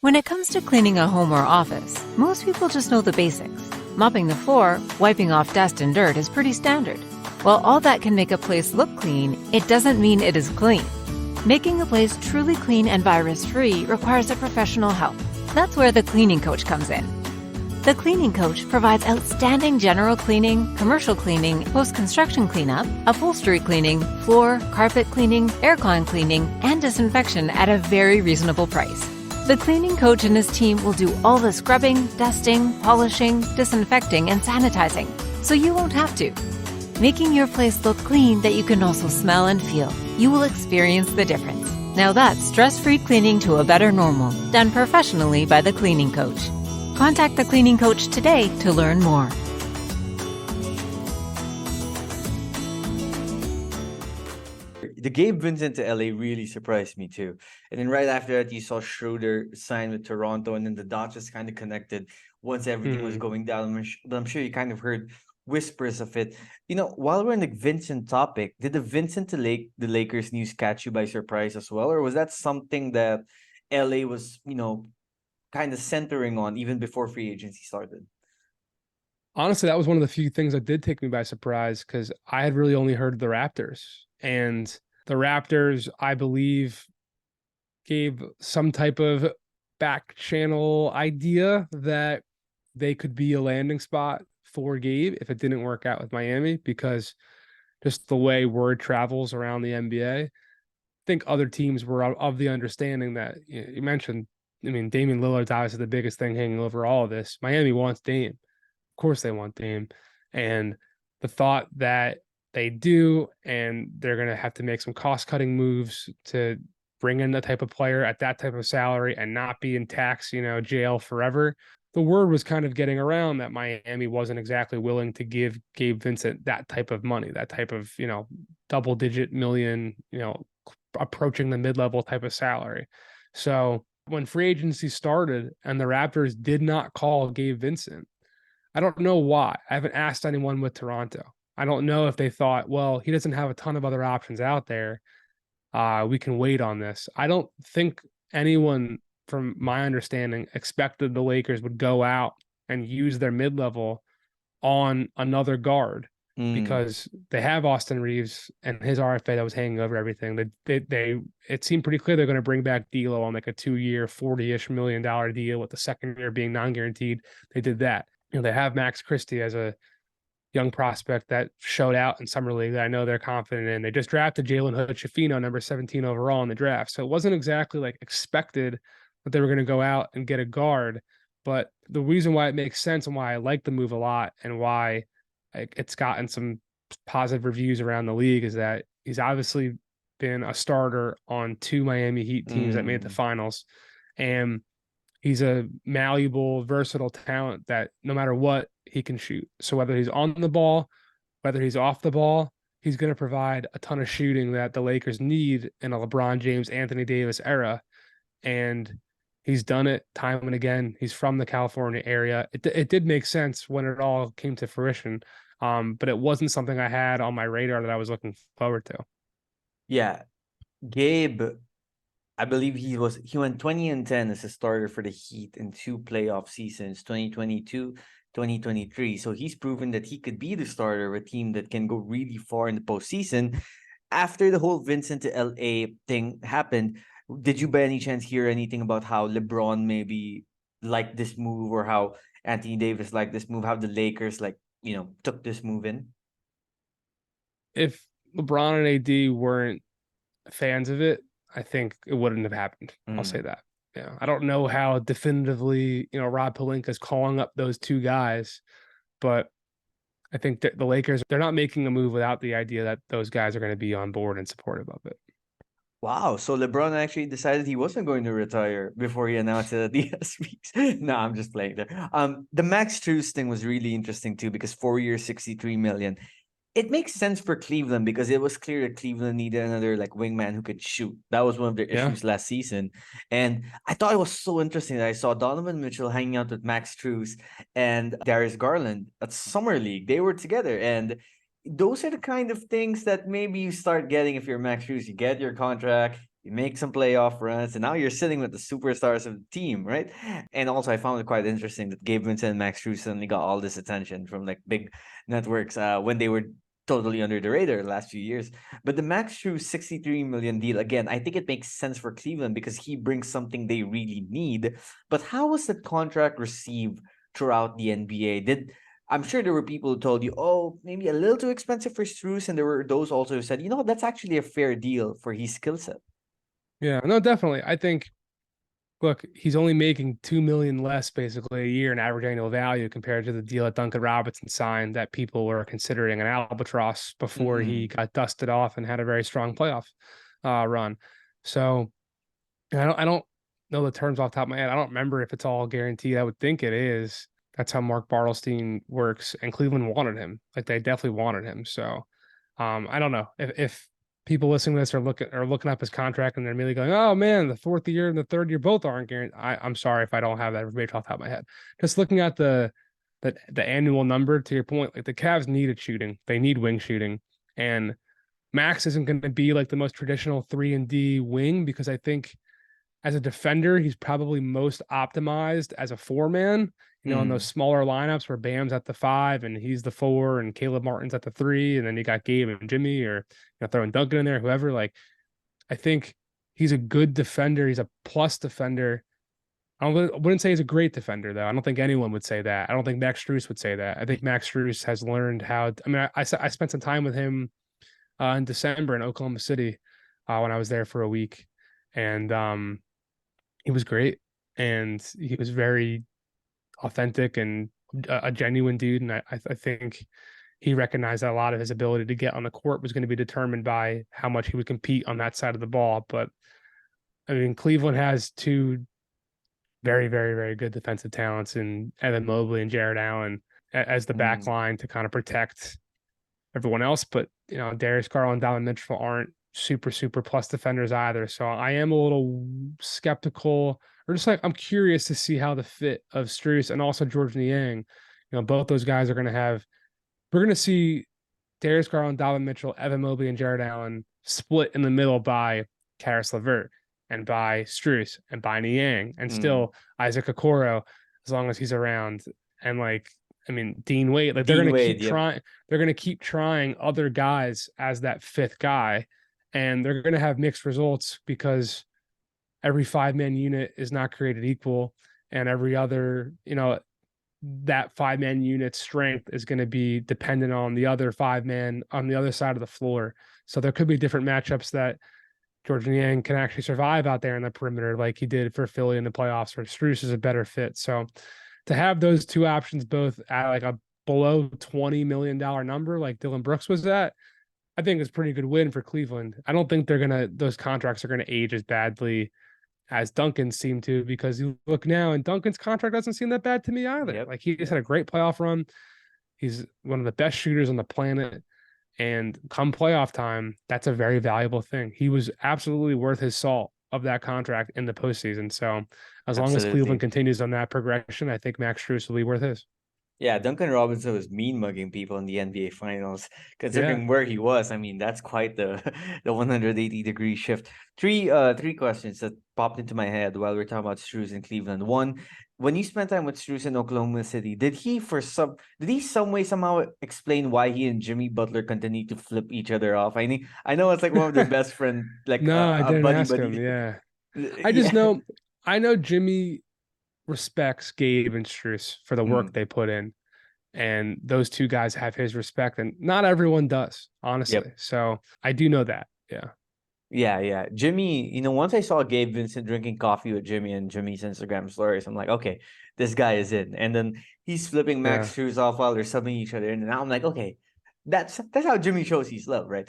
When it comes to cleaning a home or office, most people just know the basics. Mopping the floor, wiping off dust and dirt is pretty standard. While all that can make a place look clean, it doesn't mean it is clean. Making a place truly clean and virus-free requires a professional help. That's where the cleaning coach comes in. The cleaning coach provides outstanding general cleaning, commercial cleaning, post-construction cleanup, upholstery cleaning, floor, carpet cleaning, aircon cleaning, and disinfection at a very reasonable price. The cleaning coach and his team will do all the scrubbing, dusting, polishing, disinfecting, and sanitizing, so you won't have to. Making your place look clean that you can also smell and feel. You will experience the difference. Now that's stress-free cleaning to a better normal, done professionally by the cleaning coach. Contact the cleaning coach today to learn more. The Gabe Vincent to LA really surprised me too. And then right after that, you saw Schroeder sign with Toronto, and then the dots just kind of connected once everything was going down. I'm sure you kind of heard whispers of it. While we're on the Vincent topic, did the Vincent to the Lakers news catch you by surprise as well? Or was that something that LA was, kind of centering on even before free agency started? Honestly, that was one of the few things that did take me by surprise, because I had really only heard the Raptors. And the Raptors, I believe, gave some type of back channel idea that they could be a landing spot for Gabe if it didn't work out with Miami, because just the way word travels around the NBA. I think other teams were of the understanding that you mentioned. Damian Lillard's obviously the biggest thing hanging over all of this. Miami wants Dame. Of course they want Dame. And the thought that they do, and they're going to have to make some cost-cutting moves to bring in the type of player at that type of salary and not be in tax, jail forever. The word was kind of getting around that Miami wasn't exactly willing to give Gabe Vincent that type of money, that type of, double-digit million, approaching the mid-level type of salary. So when free agency started and the Raptors did not call Gabe Vincent, I don't know why. I haven't asked anyone with Toronto. I don't know if they thought, well, he doesn't have a ton of other options out there. We can wait on this. I don't think anyone, from my understanding, expected the Lakers would go out and use their mid-level on another guard, because they have Austin Reeves and his RFA that was hanging over everything. It seemed pretty clear they're going to bring back D'Lo on like a 2-year, $40-ish million deal, with the second year being non-guaranteed. They did that. They have Max Christie as a young prospect that showed out in summer league that I know they're confident in. They just drafted Jalen Hood-Schifino, number 17 overall in the draft. So it wasn't exactly like expected that they were going to go out and get a guard. But the reason why it makes sense and why I like the move a lot and why it's gotten some positive reviews around the league is that he's obviously been a starter on 2 Miami Heat teams that made the finals. And he's a malleable, versatile talent that no matter what, he can shoot. So whether he's on the ball, whether he's off the ball, he's going to provide a ton of shooting that the Lakers need in a LeBron James, Anthony Davis era. And he's done it time and again. He's from the California area. It did make sense when it all came to fruition, but it wasn't something I had on my radar that I was looking forward to. Yeah. Gabe, I believe he went 20-10 as a starter for the Heat in 2 playoff seasons, 2022, 2023. So he's proven that he could be the starter of a team that can go really far in the postseason. After the whole Vincent to LA thing happened, did you by any chance hear anything about how LeBron maybe liked this move, or how Anthony Davis liked this move, how the Lakers took this move in? If LeBron and AD weren't fans of it, I think it wouldn't have happened. I'll say that. Yeah. I don't know how definitively, Rob Pelinka is calling up those 2 guys, but I think that the Lakers, they're not making a move without the idea that those guys are going to be on board and supportive of it. Wow. So LeBron actually decided he wasn't going to retire before he announced it at the speaks. No, I'm just playing there. The Max Strus thing was really interesting too, because 4 years, $63 million. It makes sense for Cleveland because it was clear that Cleveland needed another wingman who could shoot. That was one of their issues last season. And I thought it was so interesting that I saw Donovan Mitchell hanging out with Max Strus and Darius Garland at Summer League. They were together. And those are the kind of things that maybe you start getting if you're Max Strus. You get your contract, you make some playoff runs, and now you're sitting with the superstars of the team, right? And also, I found it quite interesting that Gabe Vincent and Max Strus suddenly got all this attention from like big networks when they were totally under the radar the last few years. But the Max Strus 63 million deal, again, I think it makes sense for Cleveland because he brings something they really need. But how was that contract received throughout the NBA? I'm sure there were people who told you, oh, maybe a little too expensive for Strus, and there were those also who said, that's actually a fair deal for his skill set. Yeah, no, definitely. I think, look, he's only making $2 million less basically a year in average annual value compared to the deal that Duncan Robinson signed that people were considering an albatross before he got dusted off and had a very strong playoff run. So I don't know the terms off the top of my head. I don't remember if it's all guaranteed. I would think it is. That's how Mark Bartelstein works, and Cleveland wanted him. Like they definitely wanted him. So I don't know if people listening to this are looking up his contract and they're immediately going, "Oh man, the fourth year and the third year both aren't guaranteed." I'm sorry if I don't have that information off the top of my head. Just looking at the annual number, to your point, like the Cavs needed shooting, they need wing shooting, and Max isn't going to be like the most traditional 3-and-D wing because I think as a defender, he's probably most optimized as a 4-man. In those smaller lineups where Bam's at the 5 and he's the 4 and Caleb Martin's at the 3, and then you got Gabe and Jimmy, or throwing Duncan in there, whoever. Like, I think he's a good defender. He's a plus defender. I wouldn't say he's a great defender, though. I don't think anyone would say that. I don't think Max Strus would say that. I think Max Strus has learned how. I spent some time with him in December in Oklahoma City when I was there for a week, and he was great, and he was very authentic and a genuine dude. And I think he recognized that a lot of his ability to get on the court was going to be determined by how much he would compete on that side of the ball. But I mean, Cleveland has two very, very, very good defensive talents in Evan Mobley and Jared Allen as the back line to kind of protect everyone else. But, Darius Garland and Donovan Mitchell aren't super, super plus defenders either. So I am a little skeptical, or just like I'm curious to see how the fit of Strus and also George Niang, both those guys are going to have. We're going to see Darius Garland, Donovan Mitchell, Evan Mobley, and Jared Allen split in the middle by Karis LeVert and by Strus and by Niang, and still Isaac Okoro as long as he's around. And Dean Wade, like they're going to keep trying. They're going to keep trying other guys as that fifth guy, and they're going to have mixed results because every 5-man unit is not created equal, and every other, that 5-man unit's strength is going to be dependent on the other 5-man on the other side of the floor. So there could be different matchups that George Niang can actually survive out there in the perimeter, like he did for Philly in the playoffs, where Strus is a better fit. So to have those two options both at like a below $20 million number, like Dylan Brooks was at, I think is a pretty good win for Cleveland. I don't think those contracts are going to age as badly as Duncan seemed to, because you look now and Duncan's contract doesn't seem that bad to me either. Yep. Like he just had a great playoff run. He's one of the best shooters on the planet. And come playoff time, that's a very valuable thing. He was absolutely worth his salt of that contract in the postseason. So as long as Cleveland continues on that progression, I think Max Strus will be worth his. Yeah, Duncan Robinson was mean mugging people in the NBA Finals, considering where he was. I mean, that's quite the 180-degree shift. Three questions that popped into my head while we're talking about Strus in Cleveland. One, when you spent time with Strus in Oklahoma City, did he some way somehow explain why he and Jimmy Butler continue to flip each other off? I know it's like one of their best friend, like no, I didn't ask him. Yeah, I just know. I know Jimmy respects Gabe and Strus for the work they put in, and those two guys have his respect, and not everyone does, honestly. So I do know that. Yeah. Jimmy, once I saw Gabe Vincent drinking coffee with Jimmy and Jimmy's Instagram stories, I'm like, okay, this guy is in. And then he's flipping Max Strus off while they're subbing each other in, and now I'm like, okay, that's how Jimmy shows he's love, right?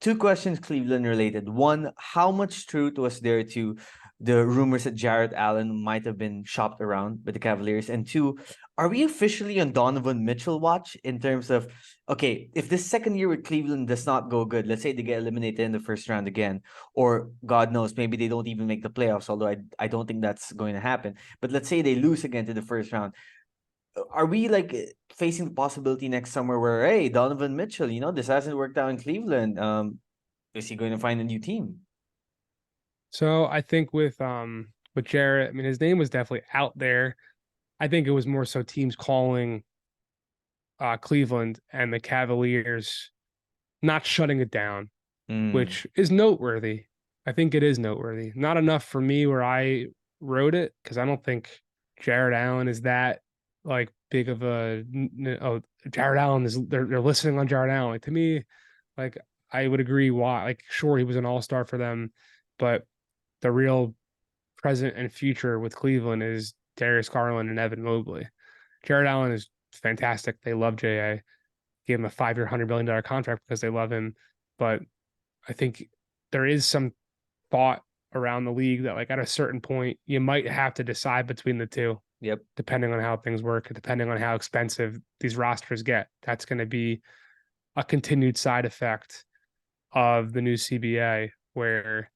Two questions Cleveland related. One, how much truth was there to the rumors that Jared Allen might have been shopped around with the Cavaliers? And two, are we officially on Donovan Mitchell watch in terms of, okay, if this second year with Cleveland does not go good, let's say they get eliminated in the first round again, or God knows, maybe they don't even make the playoffs, although I don't think that's going to happen. But let's say they lose again to the first round. Are we like facing the possibility next summer where, hey, Donovan Mitchell, this hasn't worked out in Cleveland. Is he going to find a new team? So I think with Jarrett, I mean, his name was definitely out there. I think it was more so teams calling Cleveland and the Cavaliers not shutting it down, Mm, which is noteworthy. I think it is noteworthy. Not enough for me where I wrote it because I don't think Jared Allen is that like big of a oh Jared Allen is they're listening on Jared Allen. Like, to me, like I would agree why like sure he was an all-star for them, but the real present and future with Cleveland is Darius Garland and Evan Mobley. Jared Allen is fantastic. They love JA. Gave him a 5-year, $100 million contract because they love him. But I think there is some thought around the league that, like, at a certain point, you might have to decide between the two. yep. Depending on how things work, depending on how expensive these rosters get. That's going to be a continued side effect of the new CBA, where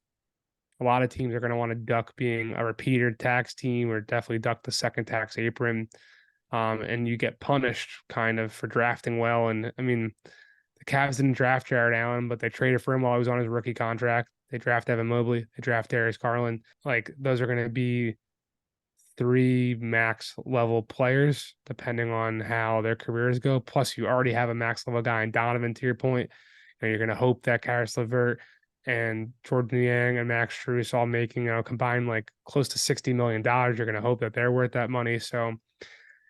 a lot of teams are going to want to duck being a repeater tax team or definitely duck the second tax apron. And you get punished kind of for drafting well. And I mean, the Cavs didn't draft Jared Allen, but they traded for him while he was on his rookie contract. They draft Evan Mobley. They draft Darius Garland. Like, those are going to be 3 max level players, depending on how their careers go. Plus, you already have a max level guy in Donovan, to your point. And you're going to hope that Karis LeVert and Jordan Yang and Max Strus all making, combined like close to $60 million. You're going to hope that they're worth that money. So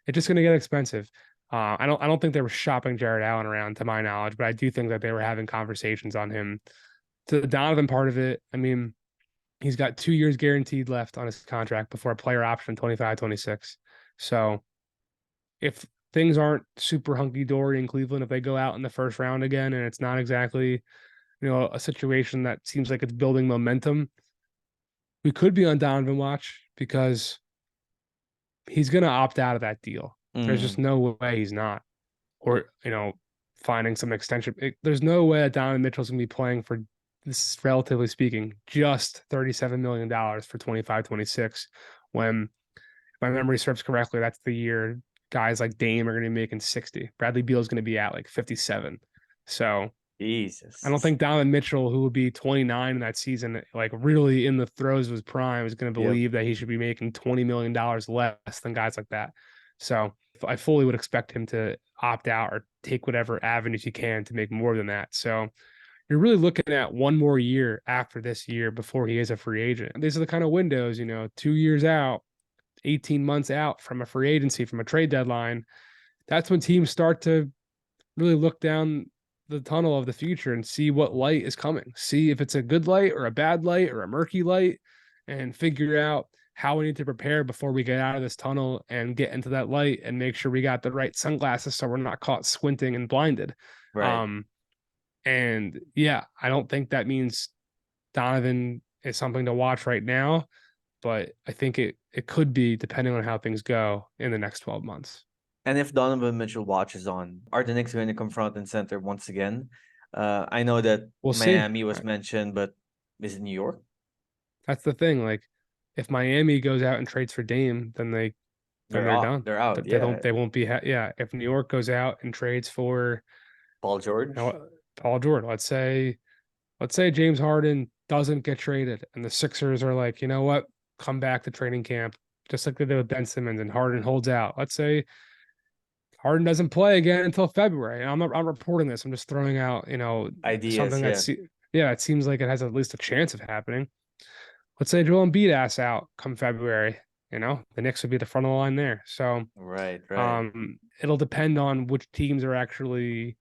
it's just going to get expensive. I don't think they were shopping Jared Allen around, to my knowledge, but I do think that they were having conversations on him. To the Donovan part of it, I mean, he's got 2 years guaranteed left on his contract before a player option 25, 26. So if things aren't super hunky dory in Cleveland, if they go out in the first round again and it's not exactly, a situation that seems like it's building momentum, we could be on Donovan watch because he's going to opt out of that deal. There's just Mm, no way he's not. Or, finding some extension. There's no way that Donovan Mitchell's going to be playing for, this relatively speaking, just $37 million for 25, 26, when, if my memory serves correctly, that's the year guys like Dame are going to be making 60. Bradley Beal's going to be at like 57. So I don't Jesus. think Donovan Mitchell, who would be 29 in that season, like really in the throes of his prime, is going to Yep. believe that he should be making $20 million less than guys like that. So I fully would expect him to opt out or take whatever avenues he can to make more than that. So you're really looking at one more year after this year before he is a free agent. These are the kind of windows, 2 years out, 18 months out from a free agency, from a trade deadline. That's when teams start to really look down the tunnel of the future and see what light is coming. See if it's a good light or a bad light or a murky light, and figure out how we need to prepare before we get out of this tunnel and get into that light, and make sure we got the right sunglasses so we're not caught squinting and blinded. Right. And yeah, I don't think that means Donovan is something to watch right now, but I think it could be, depending on how things go in the next 12 months. And if Donovan Mitchell watches on, are the Knicks going to come front and center once again? I know that We'll see. Miami was mentioned, but is it New York? That's the thing. Like, if Miami goes out and trades for Dame, then They're they're out. done. They're out. They Yeah. don't. They won't be. Yeah. If New York goes out and trades for, Paul George. Paul George, let's say James Harden doesn't get traded, and the Sixers are like, you know what, come back to training camp, just like they did with Ben Simmons, and Harden holds out. Let's say Harden doesn't play again until February. And I'm reporting this. I'm just throwing out, Ideas. something Yeah. that's, it seems like it has at least a chance of happening. Let's say Joel Embiid asks out come February. The Knicks would be the front of the line there. So Right. Right. it'll depend on which teams are actually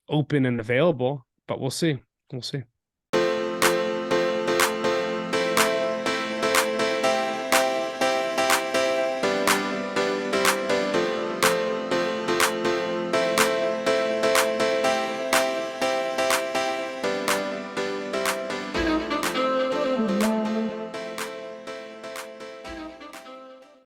open and available, but we'll see. We'll see.